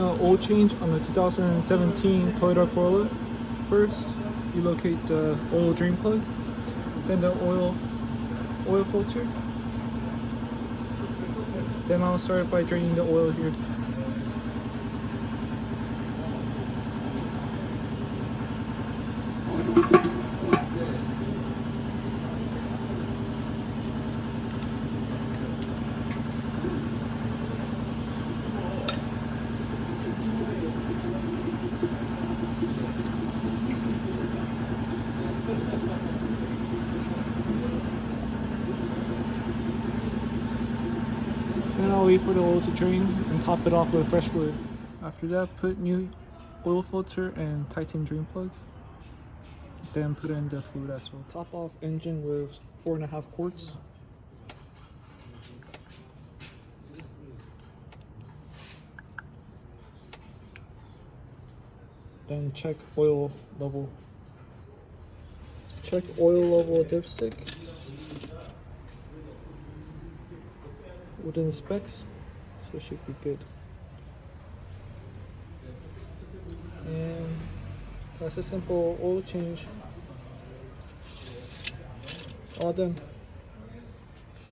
oil change on the 2017 Toyota Corolla. First, you locate the oil drain plug, then the oil filter. Then I'll start by draining the oil here. Then I'll wait for the oil to drain and top it off with fresh fluid. After that, put new oil filter and tighten drain plug. Then put in the fluid as well. Top off engine with 4.5 quarts. Then check oil level. Check oil level dipstick within specs, so it should be good. And that's a simple oil change. All done.